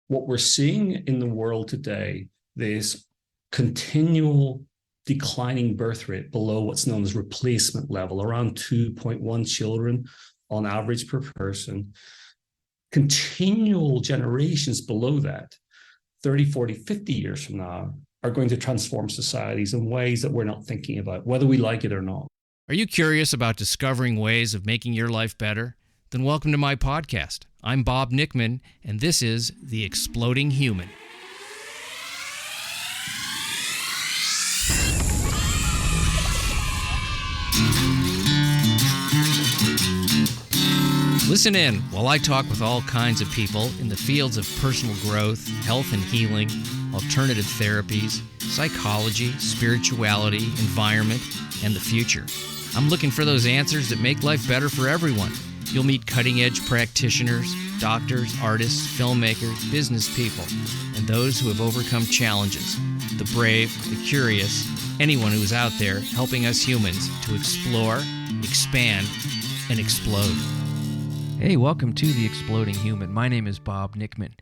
what we're seeing in the world today, this continual declining birth rate below what's known as replacement level, around 2.1 children on average per person, continual generations below that, 30, 40, 50 years from now, are going to transform societies in ways that we're not thinking about, whether we like it or not. Are you curious about discovering ways of making your life better? Then welcome to my podcast. I'm Bob Nickman, and this is The Exploding Human. Listen in while I talk with all kinds of people in the fields of personal growth, health and healing, alternative therapies, psychology, spirituality, environment, and the future. I'm looking for those answers that make life better for everyone. You'll meet cutting-edge practitioners, doctors, artists, filmmakers, business people, and those who have overcome challenges. The brave, the curious, anyone who is out there helping us humans to explore, expand, and explode. Hey, welcome to The Exploding Human. My name is Bob Nickman.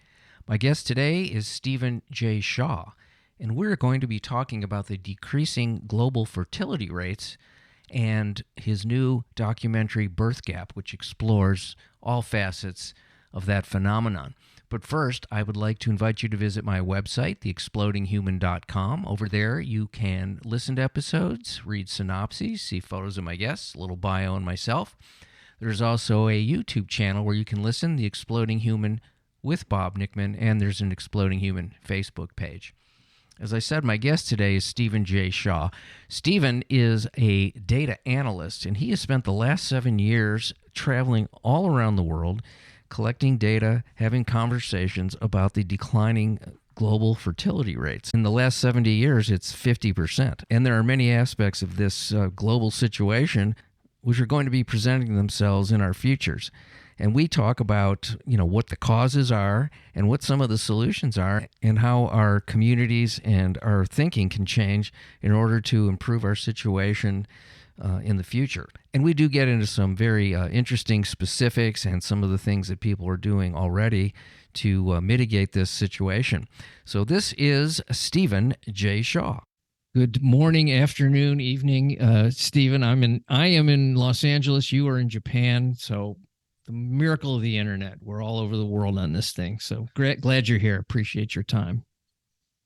My guest today is Stephen J. Shaw, and we're going to be talking about the decreasing global fertility rates and his new documentary, Birthgap, which explores all facets of that phenomenon. But first, I would like to invite you to visit my website, theexplodinghuman.com. Over there, you can listen to episodes, read synopses, see photos of my guests, a little bio on myself. There's also a YouTube channel where you can listen, The Exploding Human with Bob Nickman, and there's an Exploding Human Facebook page. As I said, my guest today is Stephen J. Shaw. Stephen is a data analyst, and he has spent the last 7 years traveling all around the world, collecting data, having conversations about the declining global fertility rates. In the last 70 years, it's 50%. And there are many aspects of this global situation which are going to be presenting themselves in our futures. And we talk about, what the causes are and what some of the solutions are and how our communities and our thinking can change in order to improve our situation in the future. And we do get into some very interesting specifics and some of the things that people are doing already to mitigate this situation. So this is Stephen J. Shaw. Good morning, afternoon, evening, Stephen. I am in Los Angeles. You are in Japan. So the miracle of the internet. We're all over the world on this thing. So glad you're here. Appreciate your time.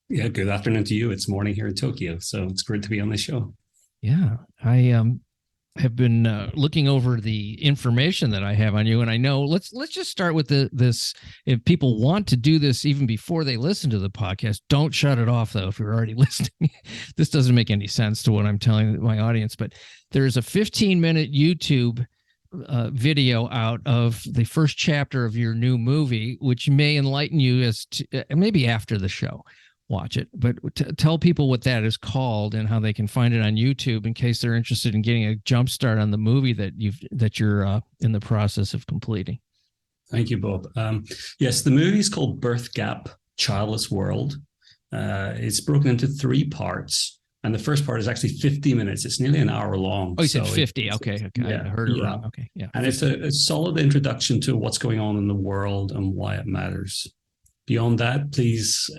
Yeah, good afternoon to you. It's morning here in Tokyo, so it's great to be on the show. Yeah, I have been looking over the information that I have on you, and I know let's just start with this. If people want to do this even before they listen to the podcast, don't shut it off though. If you're already listening, this doesn't make any sense to what I'm telling my audience. But there's a 15-minute YouTube video out of the first chapter of your new movie, which may enlighten you as to, maybe after the show. Watch it, but tell people what that is called and how they can find it on YouTube in case they're interested in getting a jump start on the movie that you're in the process of completing. Thank you, Bob. Yes, the movie is called Birthgap, Childless World. It's broken into 3 parts, and the first part is actually 50 minutes. It's nearly an hour long. Oh, you said 50. Okay. Yeah, I heard it wrong. Okay, yeah. And it's a solid introduction to what's going on in the world and why it matters. Beyond that, please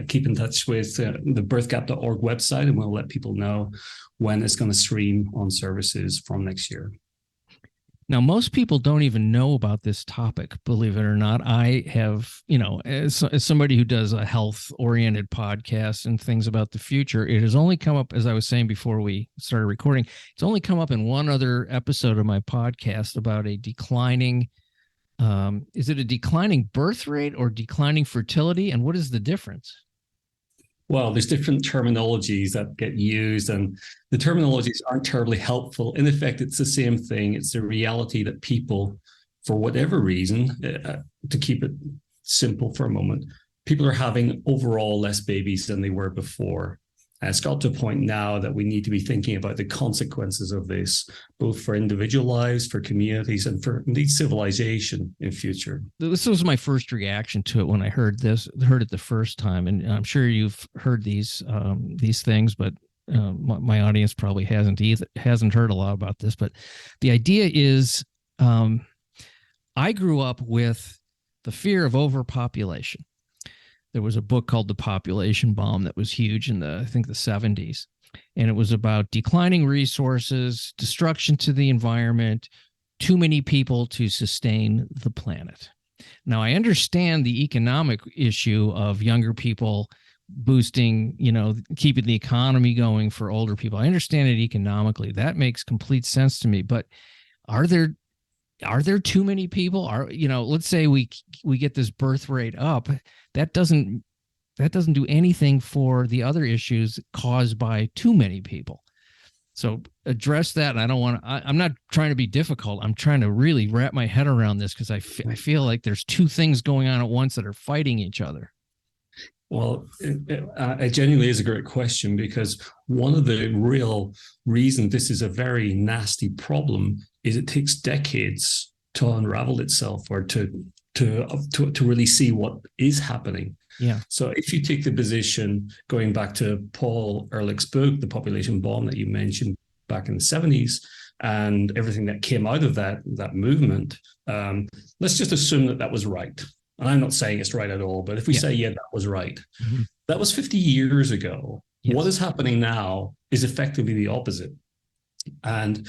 keep in touch with the birthgap.org website, and we'll let people know when it's going to stream on services from next year. Now, most people don't even know about this topic, believe it or not. I have, as somebody who does a health-oriented podcast and things about the future, it has only come up, as I was saying before we started recording, it's only come up in one other episode of my podcast about a declining is it a declining birth rate or declining fertility? And what is the difference? Well, there's different terminologies that get used, and the terminologies aren't terribly helpful. In effect, it's the same thing. It's the reality that people, for whatever reason, to keep it simple for a moment, people are having overall less babies than they were before. And it's got to a point now that we need to be thinking about the consequences of this, both for individual lives, for communities, and for indeed civilization in future. This was my first reaction to it when I heard it the first time. And I'm sure you've heard these things, but my audience probably hasn't heard a lot about this. But the idea is I grew up with the fear of overpopulation. there was a book called The Population Bomb that was huge in I think the 70s. And it was about declining resources, destruction to the environment, too many people to sustain the planet. Now, I understand the economic issue of younger people boosting, keeping the economy going for older people. I understand it economically. That makes complete sense to me. But are there too many people? Let's say we get this birth rate up. That doesn't do anything for the other issues caused by too many people. So address that. And I'm not trying to be difficult. I'm trying to really wrap my head around this because I feel like there's two things going on at once that are fighting each other. Well, it genuinely is a great question, because one of the real reasons this is a very nasty problem is it takes decades to unravel itself, or to really see what is happening. Yeah. So if you take the position, going back to Paul Ehrlich's book, The Population Bomb, that you mentioned back in the 70s, and everything that came out of that movement, let's just assume that was right. And I'm not saying it's right at all, but if we say, that was right, that was 50 years ago. Yes. What is happening now is effectively the opposite. And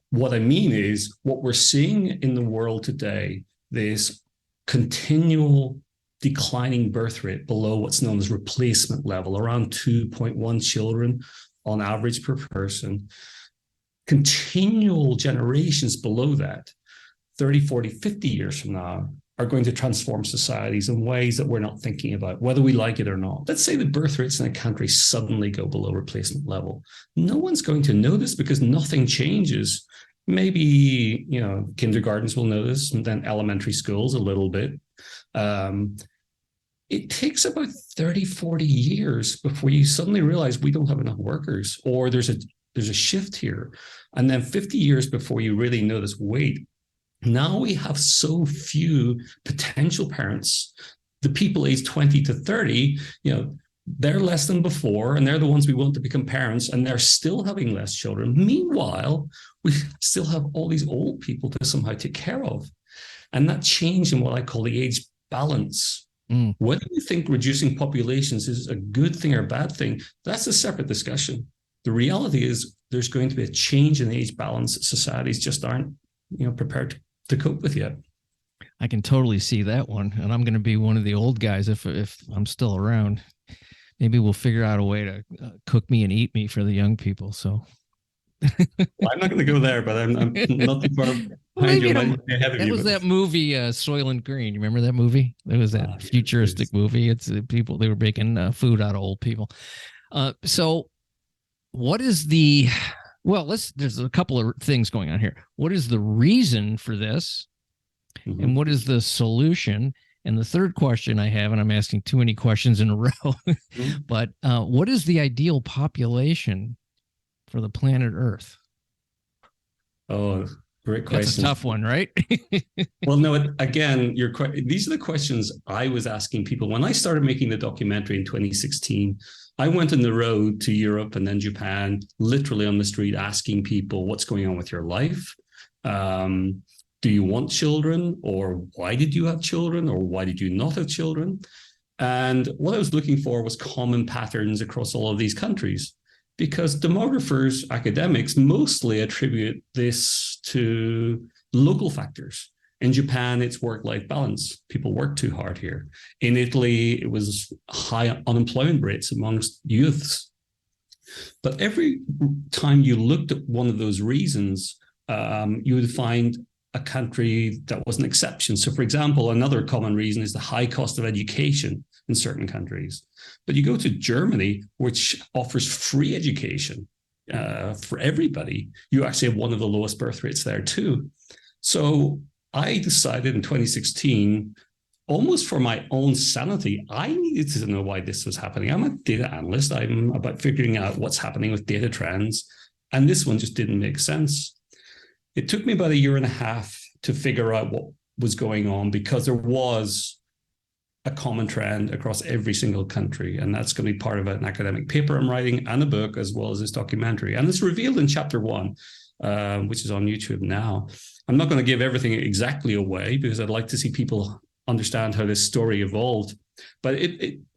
what I mean is, what we're seeing in the world today, this continual declining birth rate below what's known as replacement level, around 2.1 children on average per person, continual generations below that, 30, 40, 50 years from now, are going to transform societies in ways that we're not thinking about, whether we like it or not. Let's say the birth rates in a country suddenly go below replacement level. No one's going to notice because nothing changes. Maybe, kindergartens will notice, and then elementary schools a little bit. It takes about 30, 40 years before you suddenly realize we don't have enough workers, or there's a shift here. And then 50 years before you really notice, wait, now we have so few potential parents. The people aged 20 to 30, they're less than before, and they're the ones we want to become parents, and they're still having less children. Meanwhile, we still have all these old people to somehow take care of. And that change in what I call the age balance, whether you think reducing populations is a good thing or a bad thing, that's a separate discussion. The reality is there's going to be a change in the age balance that societies just aren't prepared to cope with yet. I can totally see that one. And I'm going to be one of the old guys if I'm still around. Maybe we'll figure out a way to cook me and eat me for the young people. So well, I'm not going to go there, but I'm not too far behind you. That was that movie, Soylent Green. You remember that movie? It was that futuristic movie. It's people, they were making food out of old people. So what is there's a couple of things going on here. What is the reason for this? Mm-hmm. And what is the solution? And the third question I have, and I'm asking too many questions in a row, mm-hmm. but what is the ideal population for the planet Earth? Oh, great question. That's a tough one, right? Well, no, again, these are the questions I was asking people. When I started making the documentary in 2016, I went on the road to Europe and then Japan, literally on the street, asking people, what's going on with your life? Do you want children? Or why did you have children? Or why did you not have children? And what I was looking for was common patterns across all of these countries, because demographers, academics, mostly attribute this to local factors. In Japan, it's work-life balance. People work too hard here. In Italy, it was high unemployment rates amongst youths. But every time you looked at one of those reasons, you would find a country that was an exception. So, for example, another common reason is the high cost of education in certain countries. But you go to Germany, which offers free education for everybody. You actually have one of the lowest birth rates there too. So I decided in 2016, almost for my own sanity, I needed to know why this was happening. I'm a data analyst. I'm about figuring out what's happening with data trends. And this one just didn't make sense. It took me about a year and a half to figure out what was going on, because there was a common trend across every single country. And that's going to be part of an academic paper I'm writing and a book, as well as this documentary. And it's revealed in chapter 1, which is on YouTube now. I'm not going to give everything exactly away, because I'd like to see people understand how this story evolved. But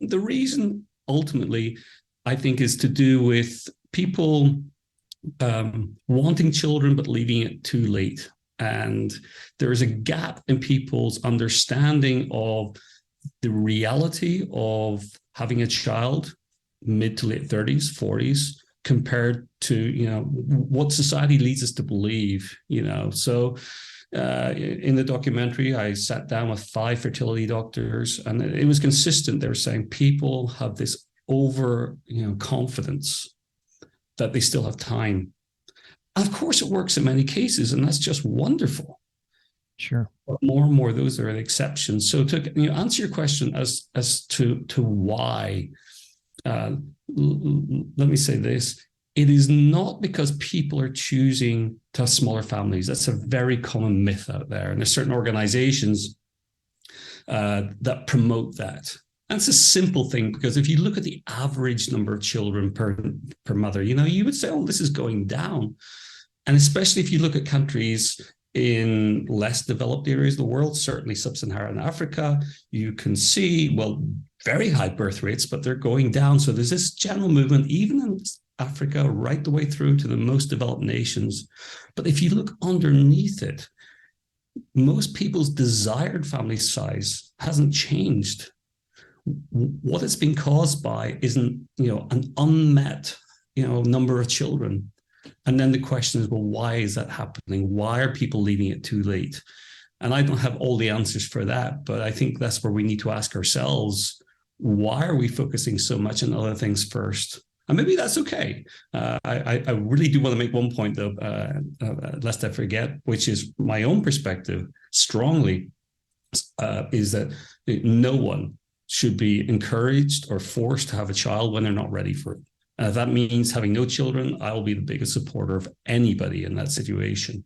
the reason ultimately, I think, is to do with people wanting children but leaving it too late. And there is a gap in people's understanding of the reality of having a child mid to late 30s, 40s, compared to, what society leads us to believe, So in the documentary, I sat down with 5 fertility doctors, and it was consistent. They were saying people have this confidence that they still have time. Of course, it works in many cases, and that's just wonderful. Sure. But more and more, those are the exceptions. So to answer your question as to why, let me say this. It is not because people are choosing to have smaller families. That's a very common myth out there. And there's certain organizations that promote that. And it's a simple thing, because if you look at the average number of children per mother, you would say, oh, this is going down. And especially if you look at countries in less developed areas of the world, certainly sub-Saharan Africa, you can see, very high birth rates, but they're going down. So there's this general movement, even in Africa, right the way through to the most developed nations. But if you look underneath it, most people's desired family size hasn't changed. What it's been caused by isn't, an unmet, number of children. And then the question is, why is that happening? Why are people leaving it too late? And I don't have all the answers for that, but I think that's where we need to ask ourselves, why are we focusing so much on other things first? And maybe that's okay. I really do want to make one point, though, lest I forget, which is my own perspective strongly, is that no one should be encouraged or forced to have a child when they're not ready for it. If that means having no children, I will be the biggest supporter of anybody in that situation.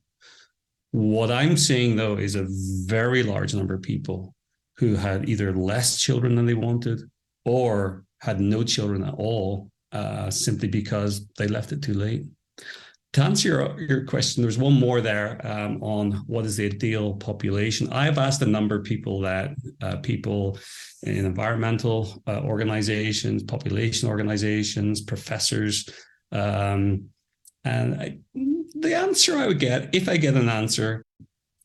What I'm seeing, though, is a very large number of people who had either less children than they wanted or had no children at all, simply because they left it too late. To answer your question, there's one more there on what is the ideal population. I've asked a number of people people in environmental organizations, population organizations, professors, and the answer I would get, if I get an answer,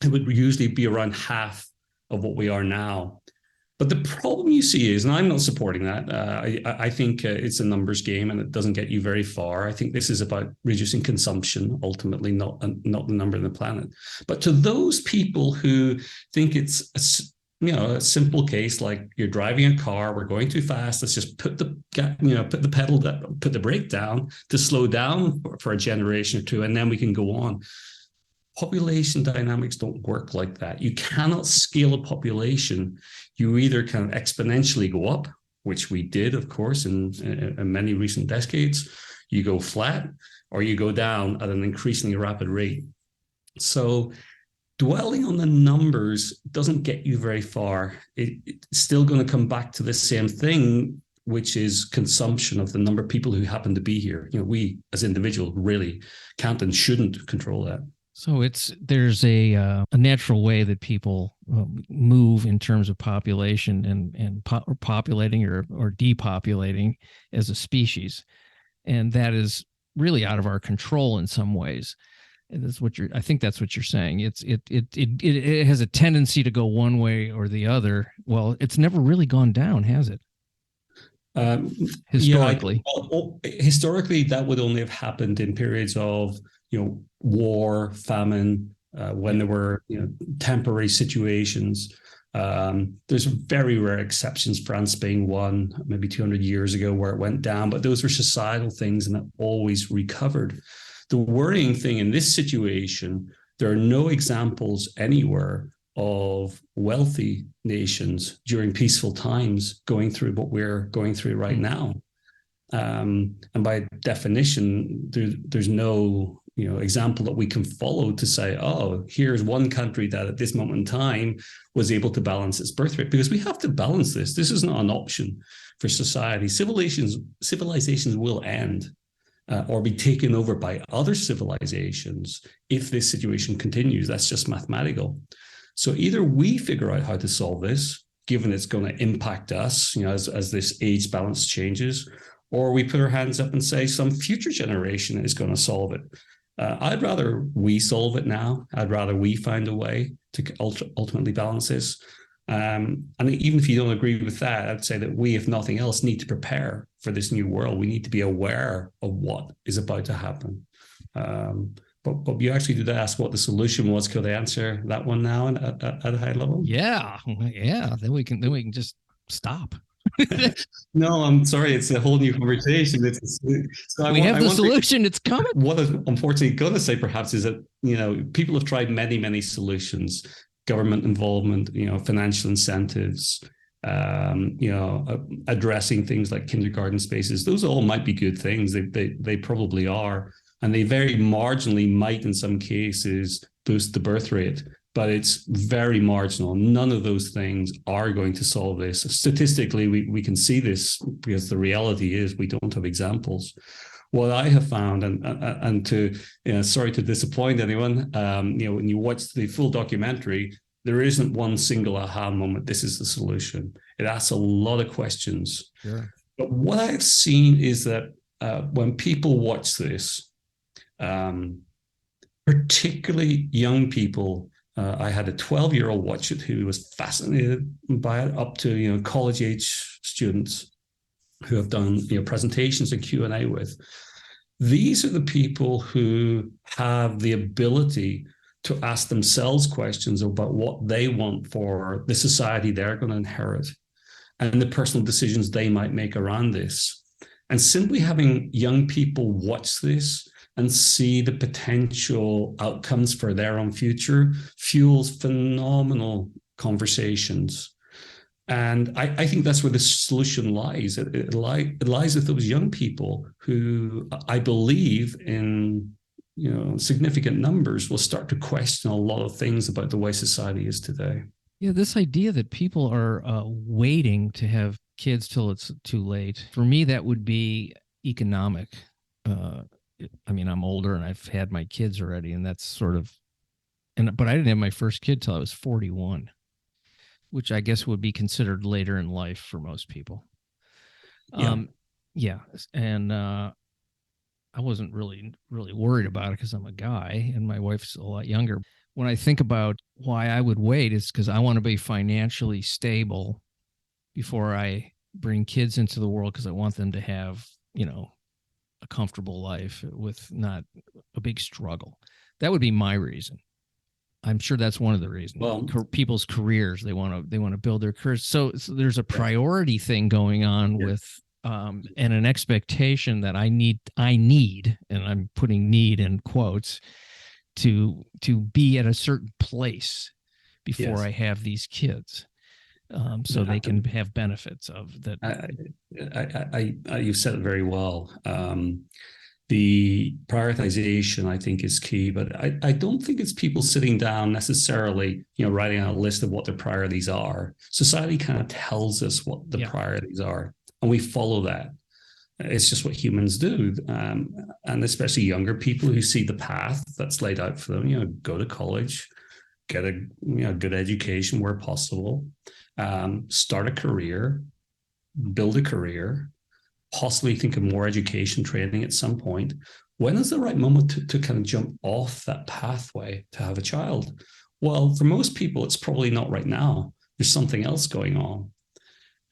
it would usually be around half of what we are now. But the problem you see is, and I'm not supporting that, I think it's a numbers game and it doesn't get you very far. I think this is about reducing consumption, ultimately, not the number of the planet. But to those people who think it's a simple case, like you're driving a car, we're going too fast, let's just put the brake down to slow down for a generation or two, and then we can go on. Population dynamics don't work like that. You cannot scale a population. You either can exponentially go up, which we did, of course, in many recent decades. You go flat, or you go down at an increasingly rapid rate. So dwelling on the numbers doesn't get you very far. It's still going to come back to the same thing, which is consumption of the number of people who happen to be here. We as individuals really can't and shouldn't control that. So there's a natural way that people move in terms of population and populating or depopulating as a species, and that is really out of our control in some ways. And that's I think that's what you're saying. It has a tendency to go one way or the other. Well, it's never really gone down, has it? Historically, historically, that would only have happened in periods of war, famine, when there were temporary situations. There's very rare exceptions, France being one, maybe 200 years ago, where it went down, but those were societal things and that always recovered. The worrying thing in this situation, there are no examples anywhere of wealthy nations during peaceful times going through what we're going through right now. And by definition, there's no example that we can follow to say, oh, here's one country that at this moment in time was able to balance its birth rate, because we have to balance this. This is not an option for society. Civilizations will end or be taken over by other civilizations if this situation continues. That's just mathematical. So either we figure out how to solve this, given it's going to impact us, as this age balance changes, or we put our hands up and say some future generation is going to solve it. I'd rather we solve it now. I'd rather we find a way to ultimately balance this. And even if you don't agree with that, I'd say that we, if nothing else, need to prepare for this new world. We need to be aware of what is about to happen. But you actually did ask what the solution was. Could I answer that one now at a high level? Yeah. Then we can just stop. No, I'm sorry. It's a whole new conversation. We have the solution. It's coming. What I'm unfortunately going to say, perhaps, is that people have tried many solutions: government involvement, financial incentives, addressing things like kindergarten spaces. Those all might be good things. They probably are, and they very marginally might, in some cases, boost the birth rate. But it's very marginal. None of those things are going to solve this. Statistically, we can see this because the reality is we don't have examples. What I have found, and to sorry to disappoint anyone, when you watch the full documentary, there isn't one single aha moment. This is the solution. It asks a lot of questions. Sure. But what I've seen is that when people watch this, particularly young people. I had a 12-year-old watch it who was fascinated by it, up to college-age students who have done presentations and Q&A with. These are the people who have the ability to ask themselves questions about what they want for the society they're going to inherit and the personal decisions they might make around this. And simply having young people watch this and see the potential outcomes for their own future fuels phenomenal conversations. And I think that's where the solution lies. It lies with those young people who I believe in significant numbers will start to question a lot of things about the way society is today. Yeah, this idea that people are waiting to have kids till it's too late, for me, that would be economic. I'm older and I've had my kids already, and that's sort of, but I didn't have my first kid till I was 41, which I guess would be considered later in life for most people. Yeah. And I wasn't really worried about it because I'm a guy and my wife's a lot younger. When I think about why I would wait, it's because I want to be financially stable before I bring kids into the world, because I want them to have, a comfortable life with not a big struggle. That would be my reason. I'm sure that's one of the reasons. Well, people's careers, they want to build their careers. So there's a priority thing going on with and an expectation that I need, and I'm putting need in quotes, to be at a certain place before I have these kids. So they can have benefits of that. You said it very well. The prioritization, I think, is key, but I don't think it's people sitting down necessarily, writing out a list of what their priorities are. Society kind of tells us what the priorities are, and we follow that. It's just what humans do. And especially younger people who see the path that's laid out for them, go to college, get a good education where possible, start a career, build a career, possibly think of more education training at some point. When is the right moment to kind of jump off that pathway to have a child? Well, for most people, it's probably not right now. There's something else going on.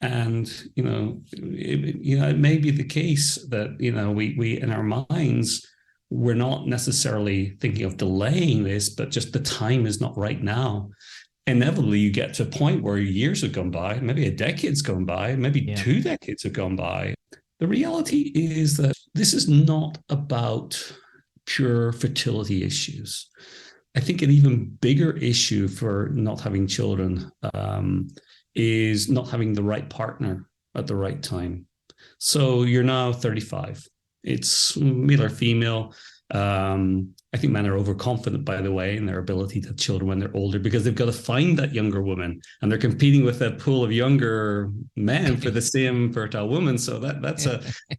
And, it may be the case that, we in our minds, we're not necessarily thinking of delaying this, but just the time is not right now. Inevitably, you get to a point where years have gone by, maybe a decade's gone by, maybe 2 decades have gone by. The reality is that this is not about pure fertility issues. I think an even bigger issue for not having children is not having the right partner at the right time. So you're now 35. It's male or female. I think men are overconfident, by the way, in their ability to have children when they're older, because they've got to find that younger woman, and they're competing with a pool of younger men for the same fertile woman. So that's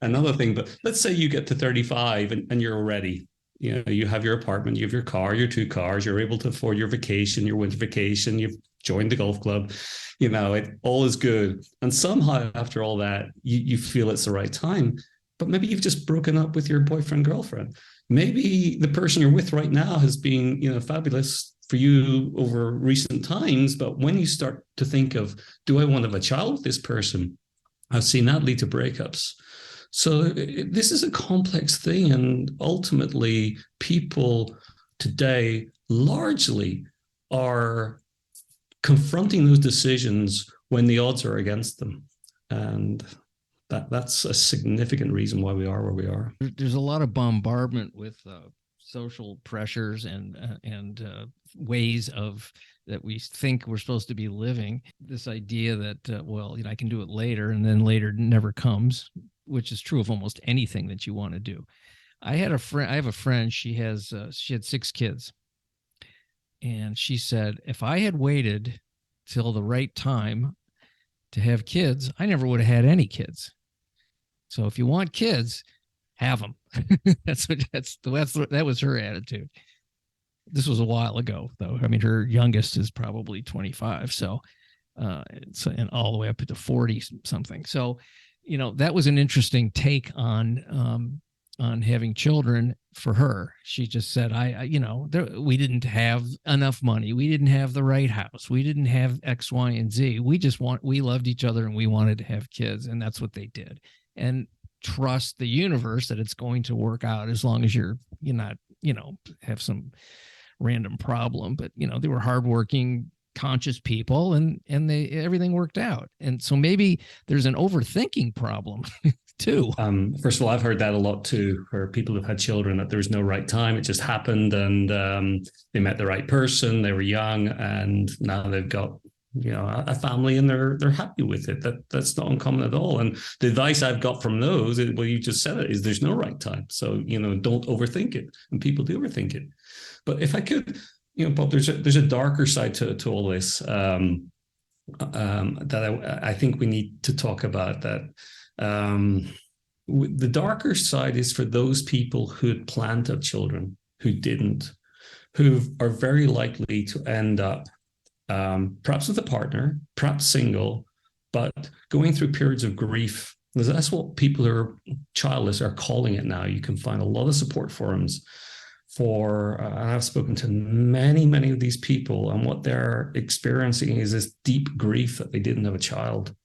another thing. But let's say you get to 35 and you're ready. You have your apartment, you have your car, your two cars, you're able to afford your vacation, your winter vacation, you've joined the golf club, all is good. And somehow after all that, you feel it's the right time. But maybe you've just broken up with your boyfriend, girlfriend. Maybe the person you're with right now has been, fabulous for you over recent times. But when you start to think of, do I want to have a child with this person? I've seen that lead to breakups. So this is a complex thing. And ultimately, people today largely are confronting those decisions when the odds are against them. And that's a significant reason why we are where we are. There's a lot of bombardment with social pressures and ways of that we think we're supposed to be living. This idea that, I can do it later, and then later never comes, which is true of almost anything that you want to do. I have a friend. She had 6 kids. And she said, if I had waited till the right time to have kids, I never would have had any kids. So if you want kids, have them. That was her attitude. This was a while ago, though. I mean, her youngest is probably 25. So and all the way up to 40 something. So, that was an interesting take on having children for her. She just said, we didn't have enough money. We didn't have the right house. We didn't have X, Y, and Z. We loved each other and we wanted to have kids. And that's what they did. And trust the universe that it's going to work out as long as you're not, have some random problem. But, they were hardworking, conscious people and everything worked out. And so maybe there's an overthinking problem too. First of all, I've heard that a lot too, where people have had children, that there was no right time. It just happened, and they met the right person. They were young, and now they've got a family, and they're happy with it. That's not uncommon at all. And the advice I've got from those, well, you just said it, is there's no right time. So don't overthink it, and people do overthink it. But if I could, Bob, there's a darker side to all this that I think we need to talk about. That the darker side is for those people who had planned to have children, who didn't, who are very likely to end up perhaps with a partner, perhaps single, but going through periods of grief. That's what people who are childless are calling it now. You can find a lot of support forums for, I've spoken to many, many of these people, and what they're experiencing is this deep grief that they didn't have a child.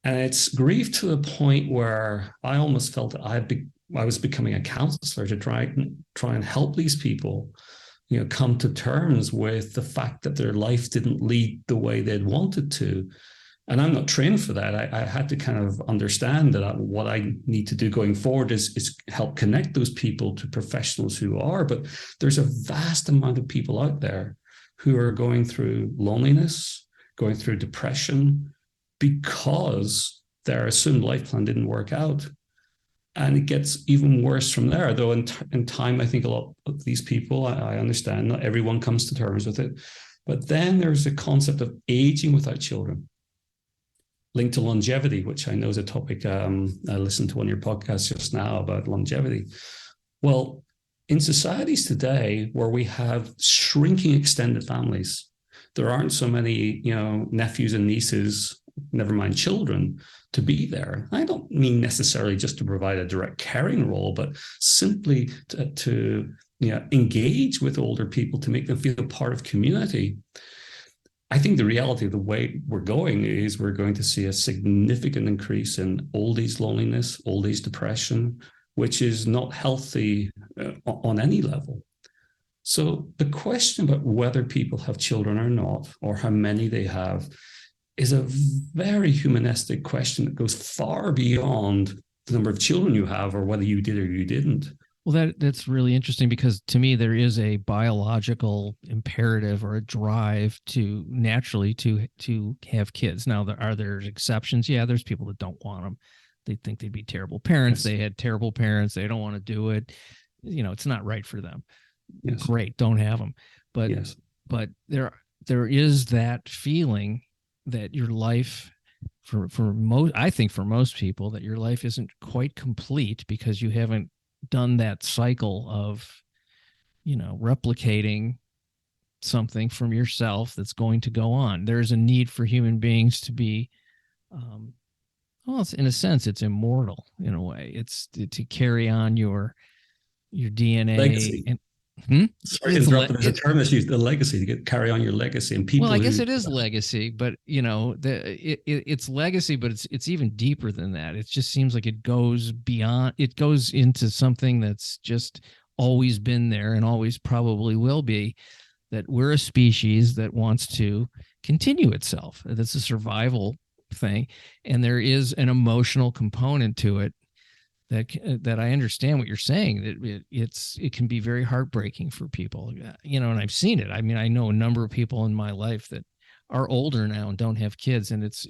And it's grief to the point where I almost felt that I was becoming a counselor to try and help these people, come to terms with the fact that their life didn't lead the way they'd wanted to. And I'm not trained for that. I had to kind of understand that what I need to do going forward is help connect those people to professionals who are. But there's a vast amount of people out there who are going through loneliness, going through depression, because their assumed life plan didn't work out. And it gets even worse from there, though in time, I think a lot of these people, I understand, not everyone comes to terms with it. But then there's the concept of aging without children, linked to longevity, which I know is a topic. I listened to one of your podcasts just now about longevity. Well, in societies today where we have shrinking extended families, there aren't so many, nephews and nieces, never mind children, to be there. I don't mean necessarily just to provide a direct caring role, but simply to engage with older people, to make them feel part of community. I think the reality of the way we're going is we're going to see a significant increase in old age loneliness, old age depression, which is not healthy on any level. So the question about whether people have children or not, or how many they have, is a very humanistic question that goes far beyond the number of children you have or whether you did or you didn't. Well, that's really interesting, because to me, there is a biological imperative or a drive to naturally to have kids. Now, are there exceptions? Yeah, there's people that don't want them. They think they'd be terrible parents. Yes. They had terrible parents. They don't want to do it. It's not right for them. Yes. Great, don't have them. But yes. But there is that feeling that your life, for most, I think for most people, that your life isn't quite complete because you haven't done that cycle of, replicating something from yourself that's going to go on. There's a need for human beings to be, well, it's, in a sense, it's immortal in a way. It's to carry on your DNA. Legacy. And sorry to interrupt, but there's a term that's used, the legacy, to carry on your legacy. And people, well, I guess it is legacy, but it's legacy, but it's even deeper than that. It just seems like it goes beyond. It goes into something that's just always been there and always probably will be. That we're a species that wants to continue itself. That's a survival thing, and there is an emotional component to it that I understand what you're saying, that it can be very heartbreaking for people, and I've seen it. I mean, I know a number of people in my life that are older now and don't have kids, and it's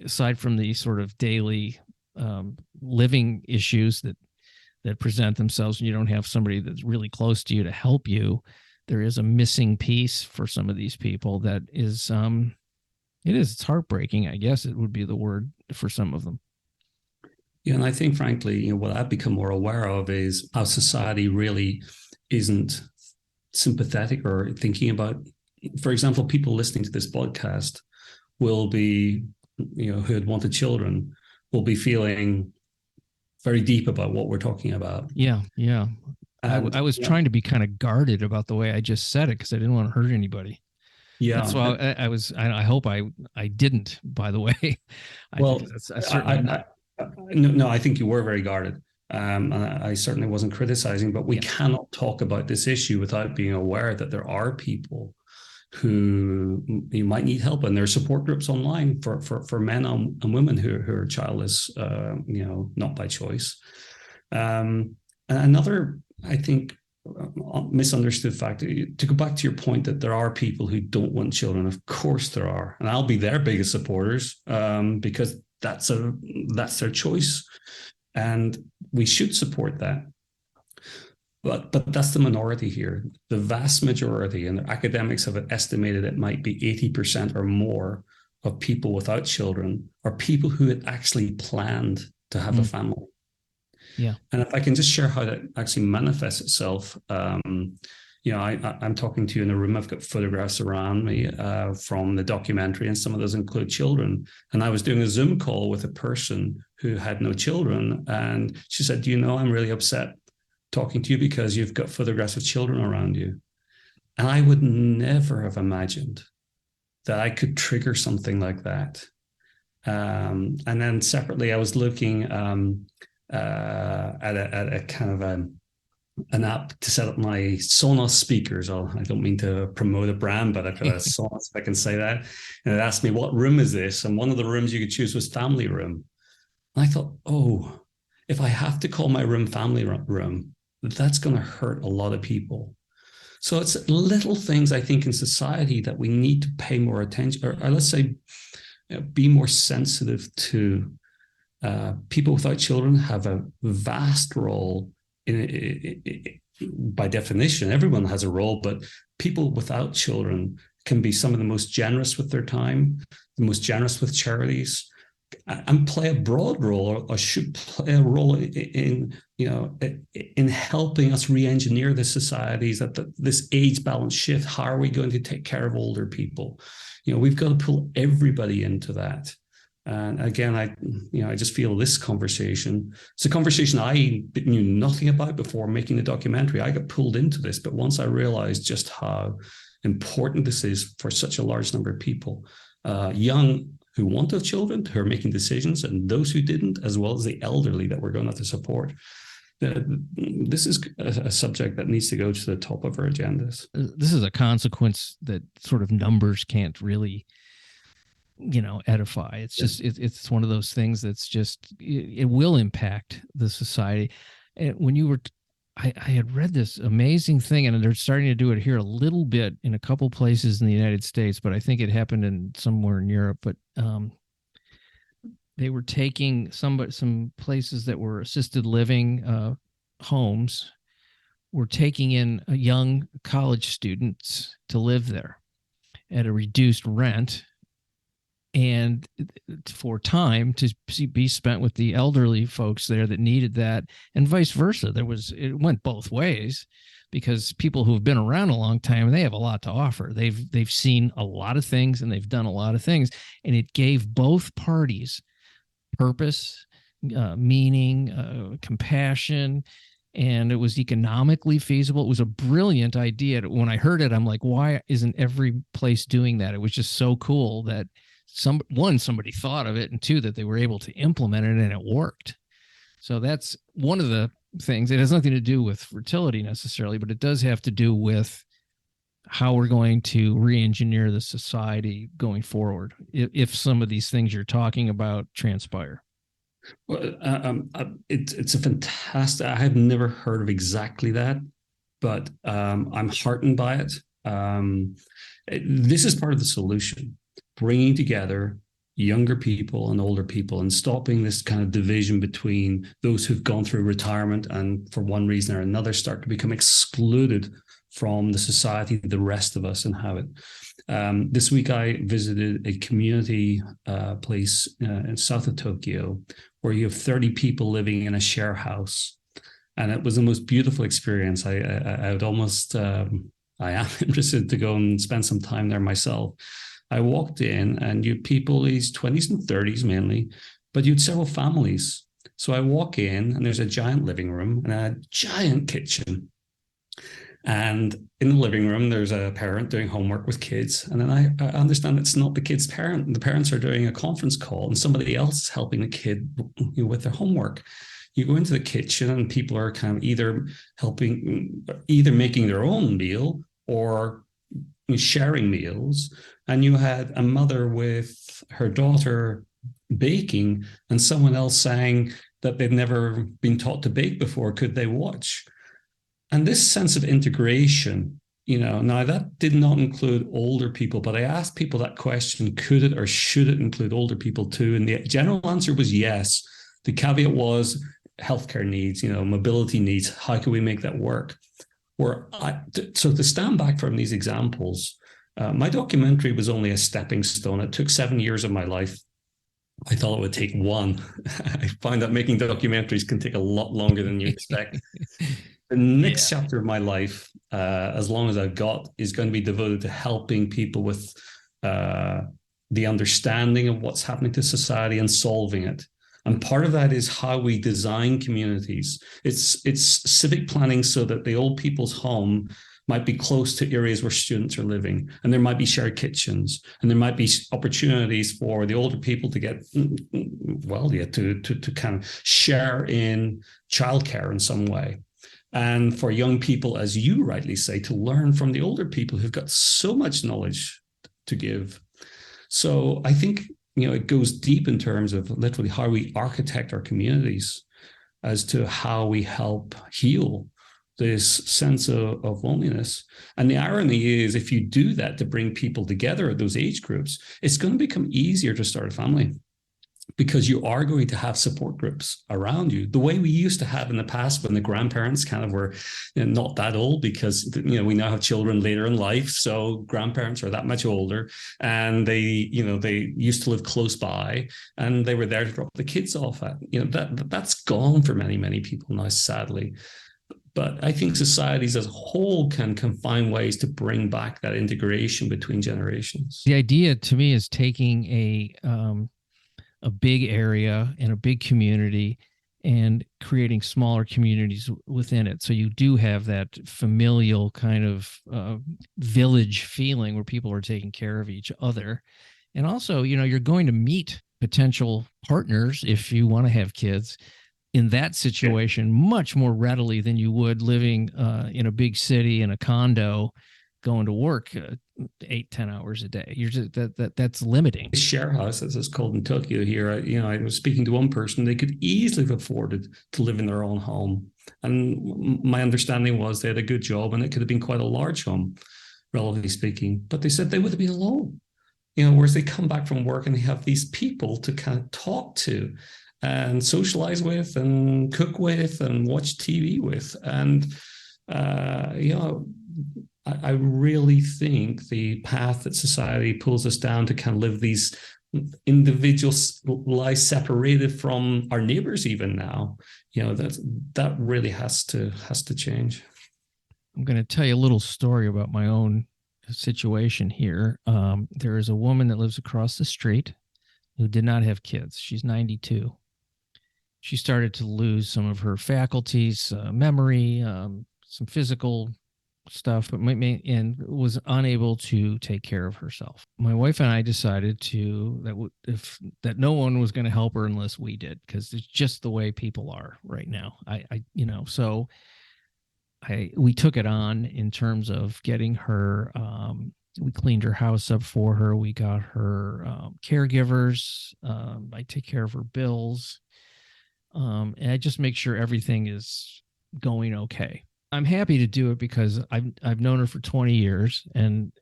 aside from the sort of daily living issues that present themselves, and you don't have somebody that's really close to you to help you, there is a missing piece for some of these people that is it's heartbreaking, I guess it would be the word for some of them. Yeah, and I think, frankly, what I've become more aware of is how society really isn't sympathetic or thinking about, for example, people listening to this podcast will be, who had wanted children, will be feeling very deep about what we're talking about. Yeah. I was trying to be kind of guarded about the way I just said it because I didn't want to hurt anybody. Yeah. So I hope I didn't, by the way. No, I think you were very guarded. And I certainly wasn't criticizing, but we cannot talk about this issue without being aware that there are people who you might need help, and there are support groups online for men and women who are childless, not by choice. And another, I think, misunderstood fact, to go back to your point that there are people who don't want children. Of course there are, and I'll be their biggest supporters, because that's their choice, and we should support that. But that's the minority here. The vast majority, and the academics have estimated it might be 80% or more of people without children are people who had actually planned to have a family. Yeah. And if I can just share how that actually manifests itself, I'm talking to you in a room. I've got photographs around me from the documentary, and some of those include children. And I was doing a Zoom call with a person who had no children, and she said, I'm really upset talking to you because you've got photographs of children around you. And I would never have imagined that I could trigger something like that. And then separately, I was looking at a kind of an app to set up my Sonos speakers. I don't mean to promote a brand, but I've got a Sonos, if I can say that. And it asked me, what room is this? And one of the rooms you could choose was family room. And I thought, if I have to call my room family room, that's going to hurt a lot of people. So it's little things, I think, in society that we need to pay more attention, or let's say, be more sensitive to. People without children have a vast role by definition. Everyone has a role, but people without children can be some of the most generous with their time, the most generous with charities, and play a broad role, or should play a role in helping us re-engineer the societies, that this age balance shift. How are we going to take care of older people? We've got to pull everybody into that. And again, I just feel this conversation, it's a conversation I knew nothing about before making the documentary. I got pulled into this, but once I realized just how important this is for such a large number of people, young who want to have children, who are making decisions, and those who didn't, as well as the elderly that we're going to have to support. This is a subject that needs to go to the top of our agendas. This is a consequence that sort of numbers can't really edify. It's just it's one of those things that's just it will impact the society. And when you were I had read this amazing thing, and they're starting to do it here a little bit in a couple places in the United States, but I think it happened in somewhere in Europe. But they were taking some places that were assisted living homes, were taking in young college students to live there at a reduced rent. and for time to be spent with the elderly folks there that needed that, and vice versa. It went both ways, because people who've been around a long time, they have a lot to offer. They've seen a lot of things and they've done a lot of things, and it gave both parties purpose, meaning, compassion, and it was economically feasible. It was a brilliant idea. When I heard it, I'm like, why isn't every place doing that? It was just so cool that somebody thought of it, and two, that they were able to implement it and it worked. So that's one of the things. It has nothing to do with fertility necessarily, but it does have to do with how we're going to re-engineer the society going forward if some of these things you're talking about transpire. Well, it's a fantastic. I have never heard of exactly that, but I'm heartened by it. This is part of the solution, bringing together younger people and older people and stopping this kind of division between those who've gone through retirement and for one reason or another start to become excluded from the society, the rest of us inhabit. This week I visited a community place in south of Tokyo where you have 30 people living in a share house. And it was the most beautiful experience. I would almost, I am interested to go and spend some time there myself. I walked in and you had people, these 20s and 30s mainly, but you had several families. So I walk in and there's a giant living room and a giant kitchen. And in the living room, there's a parent doing homework with kids. And then I understand it's not the kid's parent. The parents are doing a conference call and somebody else is helping the kid with their homework. You go into the kitchen and people are kind of either making their own meal or sharing meals. And you had a mother with her daughter baking and someone else saying that they've never been taught to bake before. Could they watch? And this sense of integration, now that did not include older people, but I asked people that question, could it or should it include older people too? And the general answer was yes. The caveat was healthcare needs, mobility needs. How can we make that work? So to stand back from these examples, my documentary was only a stepping stone. It took 7 years of my life. I thought it would take one. I find that making documentaries can take a lot longer than you expect. The next chapter of my life, as long as I've got, is going to be devoted to helping people with the understanding of what's happening to society and solving it. And part of that is how we design communities. It's civic planning so that the old people's home might be close to areas where students are living, and there might be shared kitchens, and there might be opportunities for the older people to get, to kind of share in childcare in some way. And for young people, as you rightly say, to learn from the older people who've got so much knowledge to give. So I think, it goes deep in terms of literally how we architect our communities as to how we help heal this sense of loneliness. And the irony is, if you do that to bring people together at those age groups, it's going to become easier to start a family because you are going to have support groups around you the way we used to have in the past when the grandparents kind of were not that old, because we now have children later in life, so grandparents are that much older, and they used to live close by and they were there to drop the kids off at. That's gone for many people now, sadly. But I think societies as a whole can find ways to bring back that integration between generations. The idea to me is taking a big area and a big community and creating smaller communities within it. So you do have that familial kind of village feeling where people are taking care of each other. And also, you're going to meet potential partners if you want to have kids in that situation much more readily than you would living in a big city in a condo, going to work 8-10 hours a day. You're just that's limiting. Share house, as it's called in Tokyo here. I was speaking to one person. They could easily have afforded to live in their own home, and my understanding was they had a good job, and it could have been quite a large home, relatively speaking. But they said they would have been alone. Whereas they come back from work and they have these people to kind of talk to and socialize with and cook with and watch TV with. And, I really think the path that society pulls us down to kind of live these individuals lie separated from our neighbors even now. That really has to change. I'm going to tell you a little story about my own situation here. There is a woman that lives across the street who did not have kids. She's 92. She started to lose some of her faculties, memory, some physical stuff, and was unable to take care of herself. My wife and I decided that no one was going to help her unless we did, because it's just the way people are right now. We took it on in terms of getting her. We cleaned her house up for her. We got her caregivers. I take care of her bills. And I just make sure everything is going okay. I'm happy to do it because I've known her for 20 years, and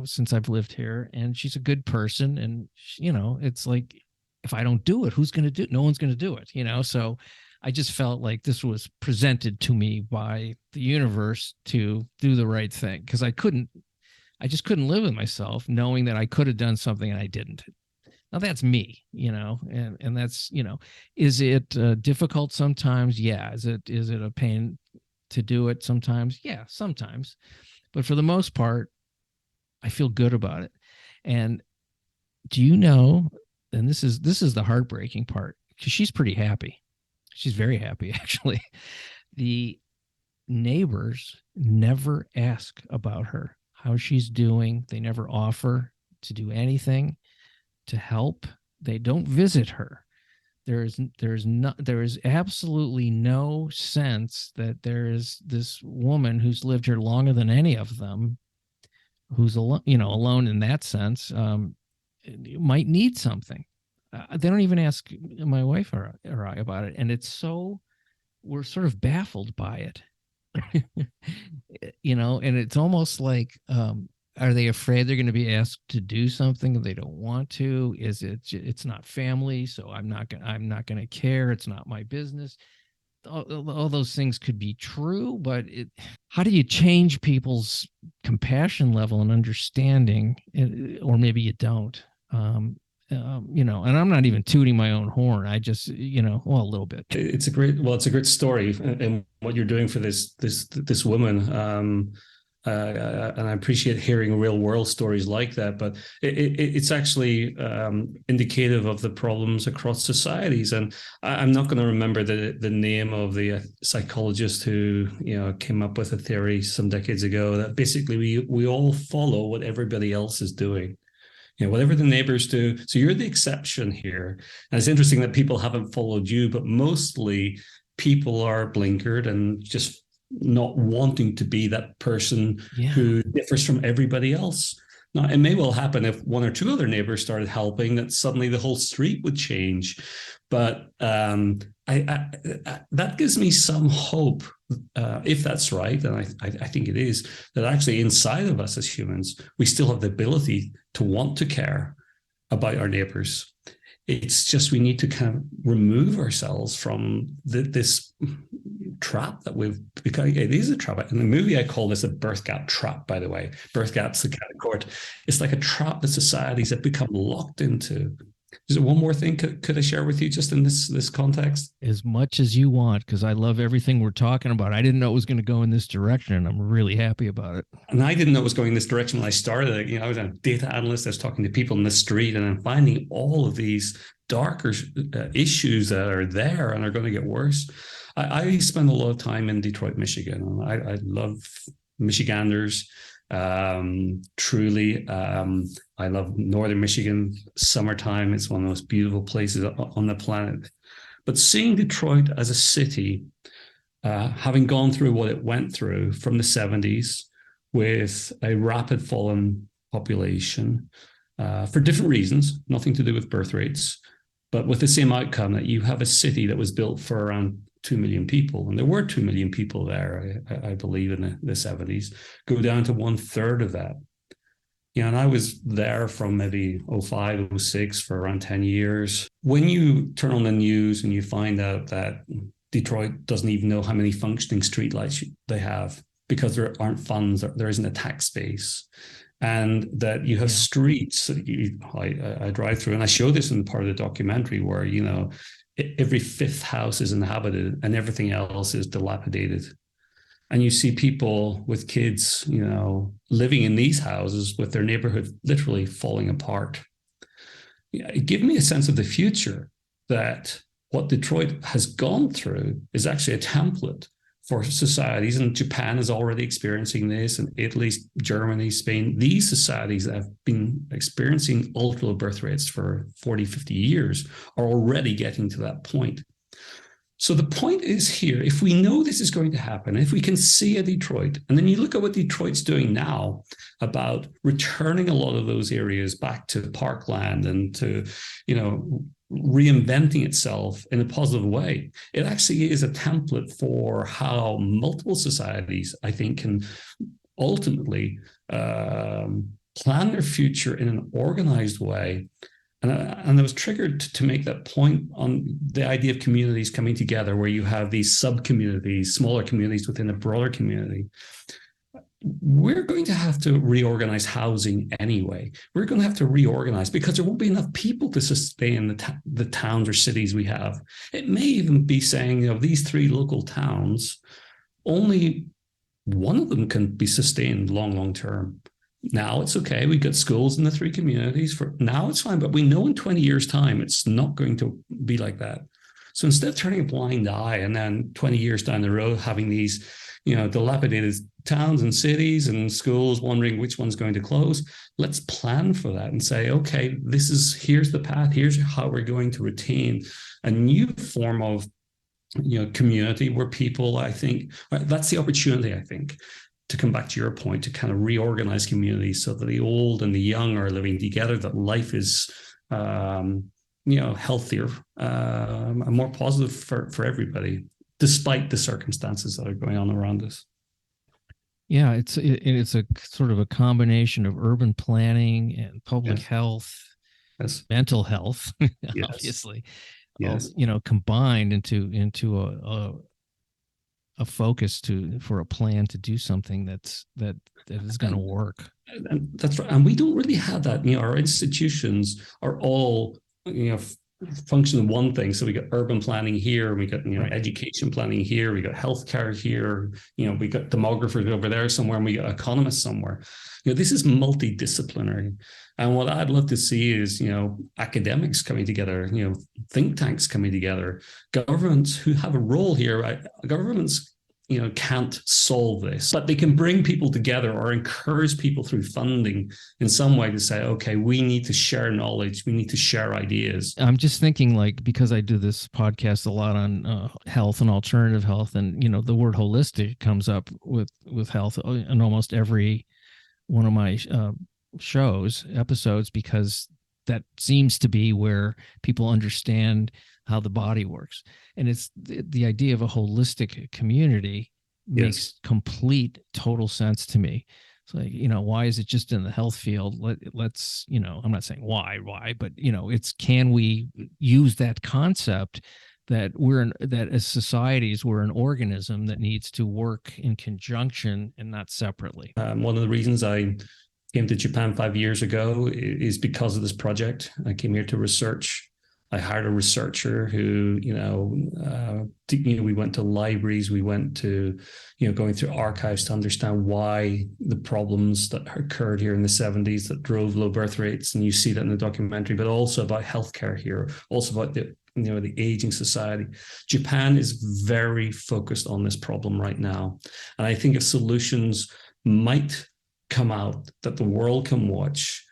since I've lived here, and she's a good person, and it's like, if I don't do it, who's going to do it? No one's going to do it, So I just felt like this was presented to me by the universe to do the right thing, because I just couldn't live with myself knowing that I could have done something and I didn't. Now that's me, and that's, is it difficult sometimes? Yeah. Is it a pain to do it sometimes? Yeah, sometimes. But for the most part, I feel good about it. And do you know, and this is the heartbreaking part, because she's pretty happy. She's very happy, actually. The neighbors never ask about her, how she's doing. They never offer to do anything to help. They don't visit her. There is absolutely no sense that there is this woman who's lived here longer than any of them, who's alone in that sense, might need something. They don't even ask my wife or I about it, and we're sort of baffled by it. And it's almost like, are they afraid they're going to be asked to do something that they don't want to? Is it's not family, so I'm not going to care. It's not my business. All those things could be true, but how do you change people's compassion level and understanding? Or maybe you don't. And I'm not even tooting my own horn. I just, a little bit. It's a great story, and what you're doing for this woman. And I appreciate hearing real world stories like that, but it's actually indicative of the problems across societies. And I'm not going to remember the name of the psychologist who came up with a theory some decades ago that basically we all follow what everybody else is doing. Whatever the neighbors do. So you're the exception here. And it's interesting that people haven't followed you, but mostly people are blinkered and just not wanting to be that person who differs from everybody else. Now, it may well happen if one or two other neighbors started helping that suddenly the whole street would change. But that gives me some hope, if that's right, and I think it is, that actually inside of us as humans, we still have the ability to want to care about our neighbors. It's just we need to kind of remove ourselves from this trap that we've become. It is a trap. In the movie, I call this a birthgap trap, by the way. Birthgap's the kind of court. It's like a trap that societies have become locked into. Is there one more thing could I share with you just in this context? As much as you want, because I love everything we're talking about. I didn't know it was going to go in this direction, and I'm really happy about it. And I didn't know it was going in this direction when I started. I was a data analyst. I was talking to people in the street, and I'm finding all of these darker issues that are there and are going to get worse. I spend a lot of time in Detroit, Michigan. I love Michiganders. Truly, I love northern Michigan. Summertime, it's one of the most beautiful places on the planet. But seeing Detroit as a city, having gone through what it went through from the 70s with a rapid falling population for different reasons, nothing to do with birth rates, but with the same outcome that you have a city that was built for around 2 million people, and there were 2 million people there, I believe, in the 70s, go down to 1/3 of that. And I was there from maybe 05, 06 for around 10 years. When you turn on the news and you find out that Detroit doesn't even know how many functioning streetlights they have because there aren't funds, there isn't a tax base, and that you have streets that I drive through, and I show this in part of the documentary where, every fifth house is inhabited and everything else is dilapidated. And you see people with kids, living in these houses with their neighborhood literally falling apart. It gave me a sense of the future, that what Detroit has gone through is actually a template for societies, and Japan is already experiencing this, and Italy, Germany, Spain. These societies that have been experiencing ultra low birth rates for 40, 50 years are already getting to that point. So the point is here, if we know this is going to happen, if we can see a Detroit, and then you look at what Detroit's doing now about returning a lot of those areas back to parkland and to, reinventing itself in a positive way, it actually is a template for how multiple societies, I think, can ultimately plan their future in an organized way. And I was triggered to make that point on the idea of communities coming together, where you have these sub-communities, smaller communities within a broader community. We're going to have to reorganize housing anyway. We're going to have to reorganize because there won't be enough people to sustain the towns or cities we have. It may even be saying, these 3 local towns, only one of them can be sustained long term. Now it's okay. We've got schools in the 3 communities. For now, it's fine. But we know in 20 years' time, it's not going to be like that. So instead of turning a blind eye and then 20 years down the road having these, dilapidated towns and cities and schools wondering which one's going to close, let's plan for that and say, okay, here's the path. Here's how we're going to retain a new form of, community where people, I think, that's the opportunity, I think, to come back to your point, to kind of reorganize communities so that the old and the young are living together, that life is, healthier, and more positive for everybody, despite the circumstances that are going on around us. Yeah, it's a sort of a combination of urban planning and public health, mental health, obviously, combined into a focus for a plan to do something that is going to work. And that's right. And we don't really have that. Our institutions are all, function in one thing. So we got urban planning here, we got, education planning here, we got healthcare here, we got demographers over there somewhere, and we got economists somewhere. This is multidisciplinary. And what I'd love to see is, academics coming together, think tanks coming together, governments who have a role here. Governments, can't solve this, but they can bring people together or encourage people through funding in some way to say, okay, we need to share knowledge. We need to share ideas. I'm just thinking, because I do this podcast a lot on health and alternative health, and, the word holistic comes up with health in almost every one of my episodes, because that seems to be where people understand how the body works. And it's the idea of a holistic community makes complete, total sense to me. It's like, why is it just in the health field? Let's, I'm not saying why, but, can we use that concept that that as societies, we're an organism that needs to work in conjunction and not separately. One of the reasons I came to Japan 5 years ago is because of this project. I came here to research. I hired a researcher who, we went to libraries, we went to, going through archives to understand why the problems that occurred here in the 70s that drove low birth rates. And you see that in the documentary, but also about healthcare here, also about the aging society. Japan is very focused on this problem right now. And I think if solutions might come out that the world can watch,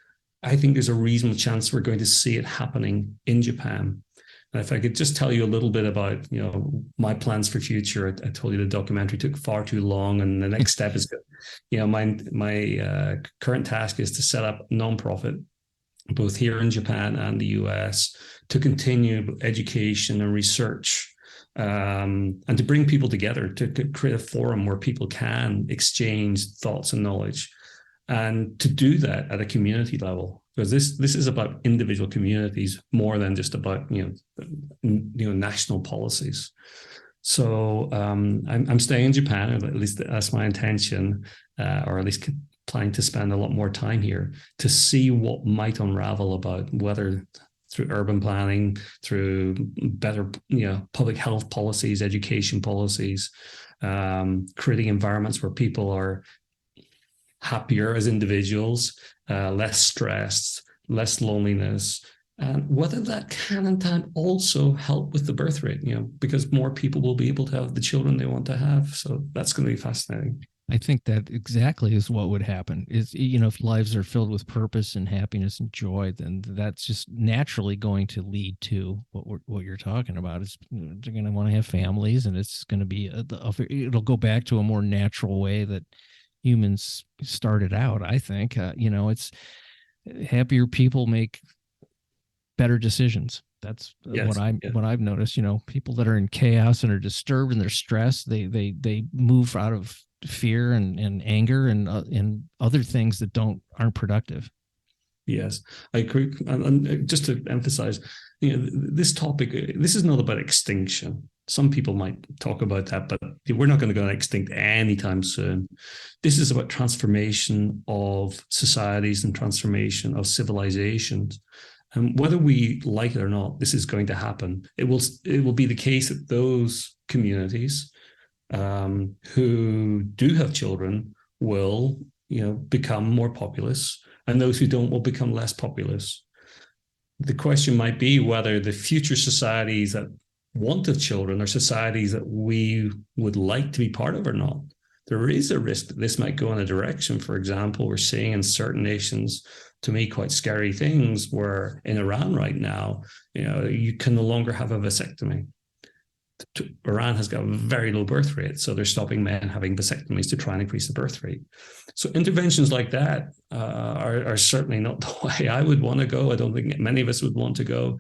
I think there's a reasonable chance we're going to see it happening in Japan. And if I could just tell you a little bit about, my plans for future, I told you the documentary took far too long, and the next step is, my current task is to set up a nonprofit, both here in Japan and the US, to continue education and research, and to bring people together, to create a forum where people can exchange thoughts and knowledge. And to do that at a community level, because this is about individual communities more than just about national policies. So I'm staying in Japan, at least that's my intention, or at least planning to spend a lot more time here to see what might unravel about whether through urban planning, through better, public health policies, education policies, creating environments where people are happier as individuals, less stressed, less loneliness, and whether that can in time also help with the birth rate, because more people will be able to have the children they want to have. So that's going to be fascinating. I think that exactly is what would happen is, if lives are filled with purpose and happiness and joy, then that's just naturally going to lead to what you're talking about. Is they're going to want to have families, and it's going to be it'll go back to a more natural way that humans started out. I think, it's happier people make better decisions. That's what I've noticed. People that are in chaos and are disturbed and they're stressed, they move out of fear and anger and other things that aren't productive. Yes, I agree. And just to emphasize, this topic, this is not about extinction. Some people might talk about that, but we're not going to go extinct anytime soon. This is about transformation of societies and transformation of civilizations. And whether we like it or not, this is going to happen. It will be the case that those communities who do have children will, become more populous, and those who don't will become less populous. The question might be whether the future societies that want to have children are societies that we would like to be part of or not. There is a risk that this might go in a direction. For example, we're seeing in certain nations, to me, quite scary things, where in Iran right now, you can no longer have a vasectomy. Iran has got a very low birth rate, so they're stopping men having vasectomies to try and increase the birth rate. So interventions like that are certainly not the way I would want to go. I don't think many of us would want to go.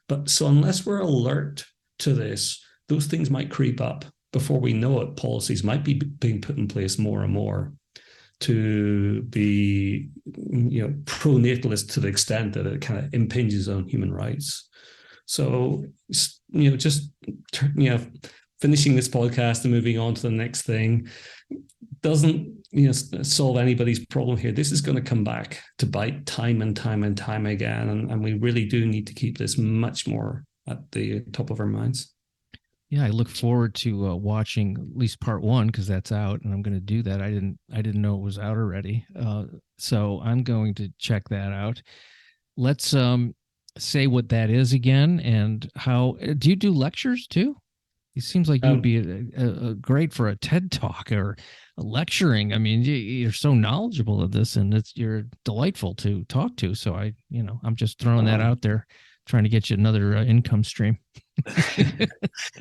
But so unless we're alert to this, those things might creep up. Before we know it, policies might be being put in place more and more to be, pro-natalist to the extent that it kind of impinges on human rights. So, just, finishing this podcast and moving on to the next thing doesn't, solve anybody's problem here. This is going to come back to bite time and time and time again. And we really do need to keep this much more at the top of our minds. Yeah, I look forward to watching at least part one, because that's out, and I'm going to do that. I didn't know it was out already, so I'm going to check that out. Let's say what that is again, and how do you do lectures too? It seems like you would be a great for a TED Talk or a lecturing. I mean, you're so knowledgeable of this, and you're delightful to talk to. So I'm just throwing that out there, trying to get you another income stream.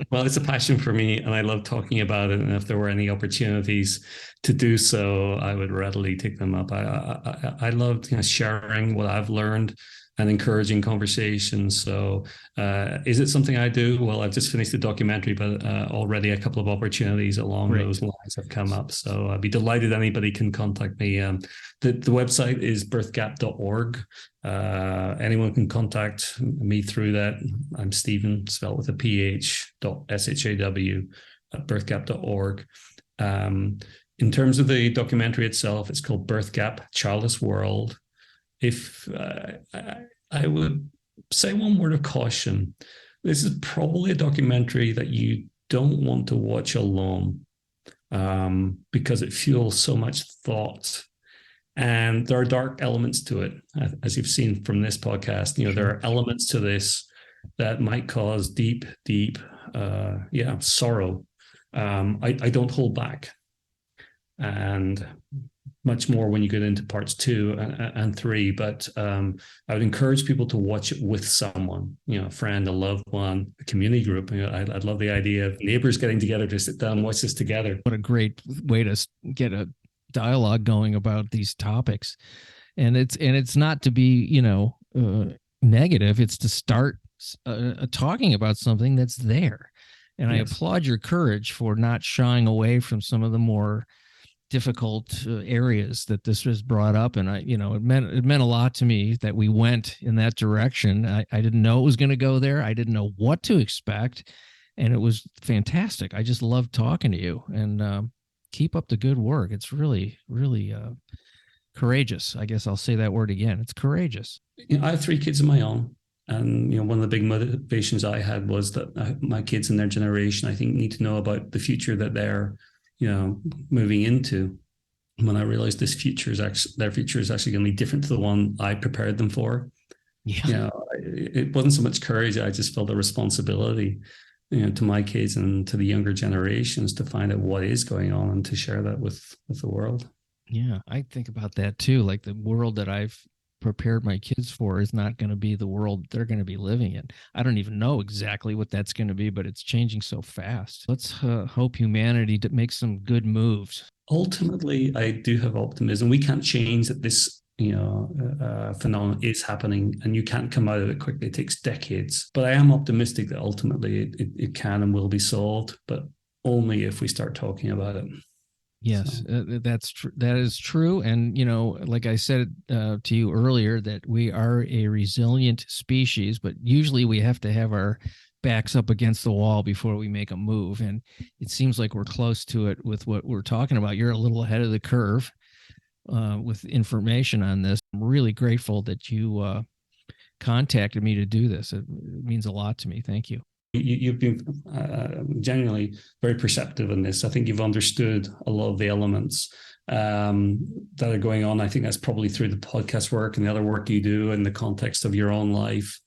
Well, it's a passion for me, and I love talking about it. And if there were any opportunities to do so, I would readily take them up. I love sharing what I've learned and encouraging conversations. So is it something I do? Well, I've just finished the documentary, but already a couple of opportunities along those lines have come up. So I'd be delighted anybody can contact me. The website is birthgap.org. Anyone can contact me through that. I'm Stephen, spelled with a PH, .shaw at birthgap.org. In terms of the documentary itself, it's called Birthgap, Childless World. If I would say one word of caution, this is probably a documentary that you don't want to watch alone, because it fuels so much thought. And there are dark elements to it, as you've seen from this podcast. There are elements to this that might cause deep sorrow. I don't hold back. And much more when you get into parts 2 and 3. But I would encourage people to watch it with someone, a friend, a loved one, a community group. I'd love the idea of neighbors getting together to sit down and watch this together. What a great way to get a dialogue going about these topics. And it's not to be, negative. It's to start talking about something that's there. And yes. I applaud your courage for not shying away from some of the more difficult areas that this was brought up. And it meant a lot to me that we went in that direction. I didn't know it was going to go there. I didn't know what to expect. And it was fantastic. I just loved talking to you, and keep up the good work. It's really, really Courageous. I guess I'll say that word again. It's courageous. I have 3 kids of my own. And, one of the big motivations I had was that my kids and their generation, I think, need to know about the future that they're, moving into. When I realized their future is actually going to be different to the one I prepared them for. Yeah. It wasn't so much courage. I just felt a responsibility, to my kids and to the younger generations to find out what is going on and to share that with the world. Yeah, I think about that too. Like the world that I've prepared my kids for is not going to be the world they're going to be living in. I don't even know exactly what that's going to be, but it's changing so fast. Let's hope humanity makes some good moves. Ultimately, I do have optimism. We can't change that this phenomenon is happening, and you can't come out of it quickly. It takes decades. But I am optimistic that ultimately it can and will be solved, but only if we start talking about it. Yes, that's true. That is true. And, like I said to you earlier, that we are a resilient species, but usually we have to have our backs up against the wall before we make a move. And it seems like we're close to it with what we're talking about. You're a little ahead of the curve with information on this. I'm really grateful that you contacted me to do this. It means a lot to me. Thank you. You've been genuinely very perceptive in this. I think you've understood a lot of the elements that are going on. I think that's probably through the podcast work and the other work you do in the context of your own life.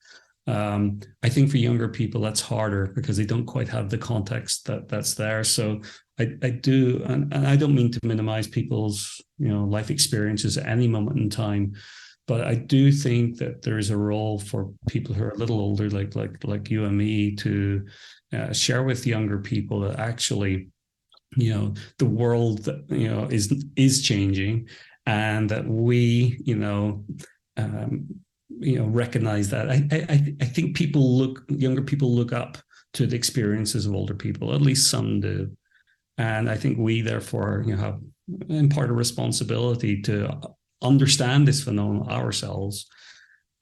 I think for younger people, that's harder because they don't quite have the context that's there. So I do, and I don't mean to minimize people's life experiences at any moment in time. But I do think that there is a role for people who are a little older, like you and me, to share with younger people that actually, the world that is changing, and that we, recognize that. I think younger people look up to the experiences of older people. At least some do, and I think we therefore have in part a responsibility to understand this phenomenon ourselves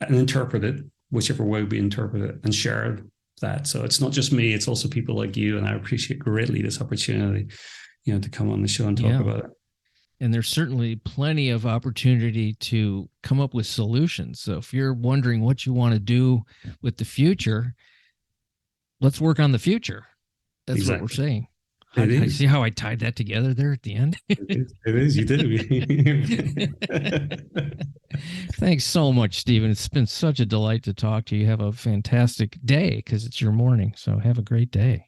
and interpret it whichever way we interpret it and share that. So it's not just me, it's also people like you, and I appreciate greatly this opportunity to come on the show and talk about it. And there's certainly plenty of opportunity to come up with solutions. So if you're wondering what you want to do with the future, let's work on the future. That's exactly what we're saying. I see how I tied that together there at the end. It is. You did. Thanks so much, Stephen. It's been such a delight to talk to you. Have a fantastic day because it's your morning. So have a great day.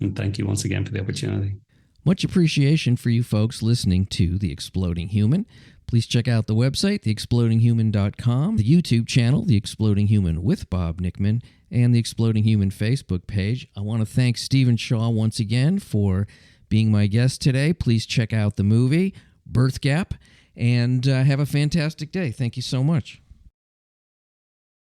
And thank you once again for the opportunity. Much appreciation for you folks listening to The Exploding Human. Please check out the website, theexplodinghuman.com, the YouTube channel, The Exploding Human with Bob Nickman, and The Exploding Human Facebook page. I want to thank Stephen Shaw once again for being my guest today. Please check out the movie, Birthgap, and have a fantastic day. Thank you so much.